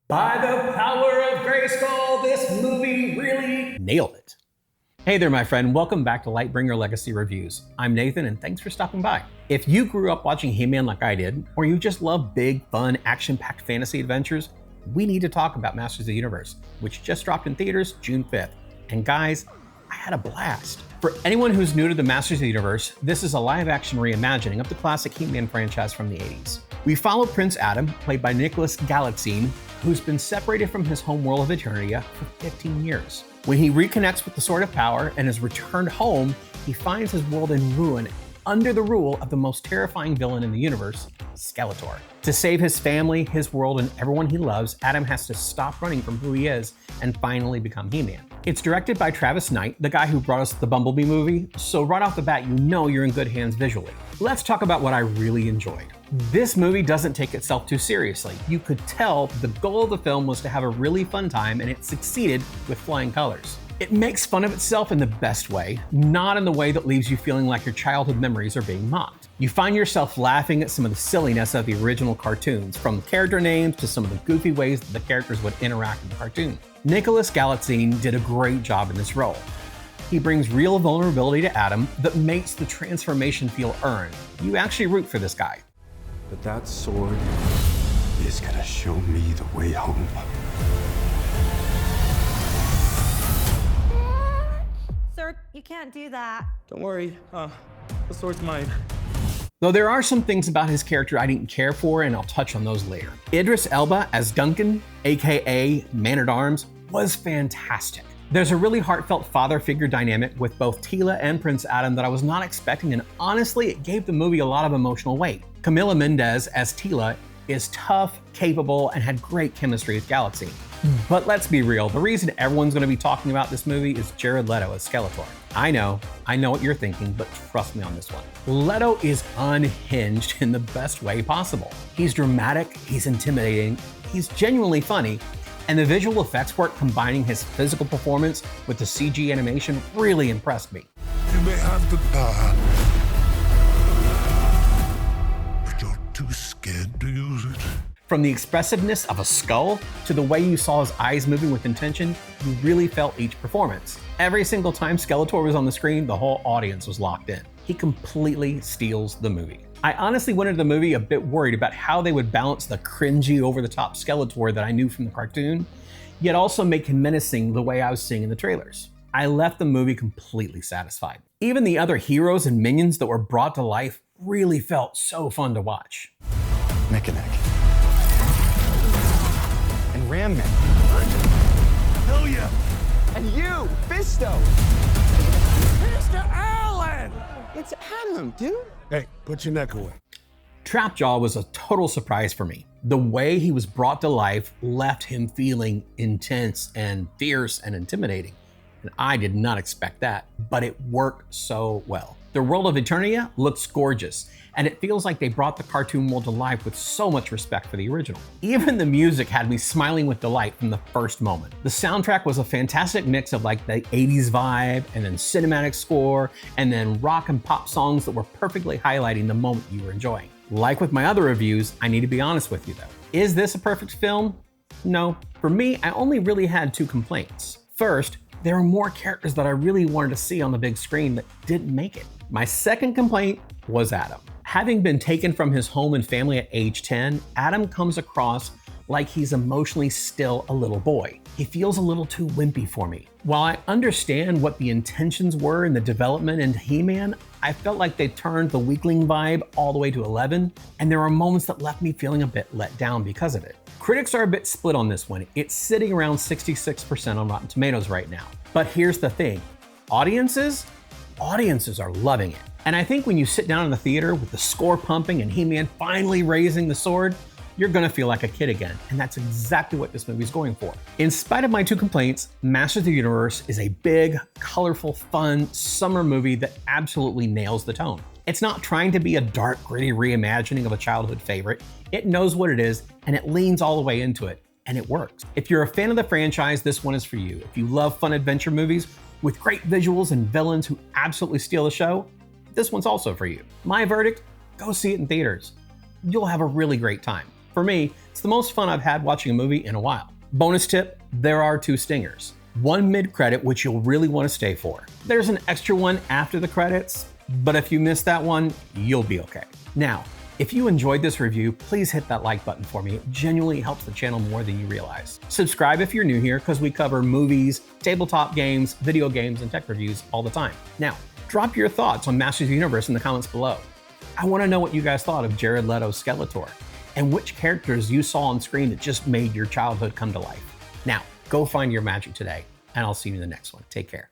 By the power of Grayskull, this movie really nailed it. Hey there, my friend. Welcome back to Lightbringer Legacy Reviews. I'm Nathan, and thanks for stopping by. If you grew up watching He-Man like I did, or you just love big, fun, action-packed fantasy adventures, we need to talk about Masters of the Universe, which just dropped in theaters June 5th. And guys, I had a blast. For anyone who's new to the Masters of the Universe, this is a live-action reimagining of the classic He-Man franchise from the 80s. We follow Prince Adam, played by Nicholas Galitzine, who's been separated from his home world of Eternia for 15 years. When he reconnects with the Sword of Power and is returned home, he finds his world in ruin under the rule of the most terrifying villain in the universe, Skeletor. To save his family, his world, and everyone he loves, Adam has to stop running from who he is and finally become He-Man. It's directed by Travis Knight, the guy who brought us the Bumblebee movie, so right off the bat you know you're in good hands visually. Let's talk about what I really enjoyed. This movie doesn't take itself too seriously. You could tell the goal of the film was to have a really fun time, and it succeeded with flying colors. It makes fun of itself in the best way, not in the way that leaves you feeling like your childhood memories are being mocked. You find yourself laughing at some of the silliness of the original cartoons, from character names to some of the goofy ways that the characters would interact in the cartoon. Nicholas Galitzine did a great job in this role. He brings real vulnerability to Adam that makes the transformation feel earned. You actually root for this guy. But that sword is gonna show me the way home. Sir, you can't do that. Don't worry, the sword's mine. Though there are some things about his character I didn't care for, and I'll touch on those later. Idris Elba as Duncan, aka Man-at-Arms, was fantastic. There's a really heartfelt father figure dynamic with both Teela and Prince Adam that I was not expecting, and honestly, it gave the movie a lot of emotional weight. Camila Mendes as Teela is tough, capable, and had great chemistry with Galitzine. But let's be real, the reason everyone's going to be talking about this movie is Jared Leto as Skeletor. I know what you're thinking, but trust me on this one. Leto is unhinged in the best way possible. He's dramatic, he's intimidating, he's genuinely funny, and the visual effects work combining his physical performance with the CG animation really impressed me. You may have the power, but you're too scared to use it. From the expressiveness of a skull to the way you saw his eyes moving with intention, you really felt each performance. Every single time Skeletor was on the screen, the whole audience was locked in. He completely steals the movie. I honestly went into the movie a bit worried about how they would balance the cringy, over-the-top Skeletor that I knew from the cartoon, yet also make him menacing the way I was seeing in the trailers. I left the movie completely satisfied. Even the other heroes and minions that were brought to life really felt so fun to watch. Mechaneck. And Ram Man. Hell yeah! And you, Fisto! Mr. Allen! It's Adam, dude. Hey, put your neck away. Trapjaw was a total surprise for me. The way he was brought to life left him feeling intense and fierce and intimidating. And I did not expect that, but it worked so well. The world of Eternia looks gorgeous, and it feels like they brought the cartoon world to life with so much respect for the original. Even the music had me smiling with delight from the first moment. The soundtrack was a fantastic mix of like the 80s vibe, and then cinematic score, and then rock and pop songs that were perfectly highlighting the moment you were enjoying. Like with my other reviews, I need to be honest with you though. Is this a perfect film? No. For me, I only really had two complaints. First, there are more characters that I really wanted to see on the big screen that didn't make it. My second complaint was Adam. Having been taken from his home and family at age 10, Adam comes across like he's emotionally still a little boy. He feels a little too wimpy for me. While I understand what the intentions were in the development into He-Man, I felt like they turned the weakling vibe all the way to 11, and there are moments that left me feeling a bit let down because of it. Critics are a bit split on this one. It's sitting around 66% on Rotten Tomatoes right now. But here's the thing, audiences are loving it. And I think when you sit down in the theater with the score pumping and He-Man finally raising the sword, you're gonna feel like a kid again. And that's exactly what this movie's going for. In spite of my two complaints, Masters of the Universe is a big, colorful, fun summer movie that absolutely nails the tone. It's not trying to be a dark, gritty reimagining of a childhood favorite. It knows what it is, and it leans all the way into it, and it works. If you're a fan of the franchise, this one is for you. If you love fun adventure movies with great visuals and villains who absolutely steal the show, this one's also for you. My verdict, go see it in theaters. You'll have a really great time. For me, it's the most fun I've had watching a movie in a while. Bonus tip, there are 2 stingers. One mid-credit, which you'll really want to stay for. There's an extra one after the credits, but if you miss that one, you'll be okay. Now, if you enjoyed this review, please hit that like button for me. It genuinely helps the channel more than you realize. Subscribe if you're new here, because we cover movies, tabletop games, video games, and tech reviews all the time. Now, drop your thoughts on Masters of the Universe in the comments below. I want to know what you guys thought of Jared Leto Skeletor, and which characters you saw on screen that just made your childhood come to life. Now, go find your magic today, and I'll see you in the next one. Take care.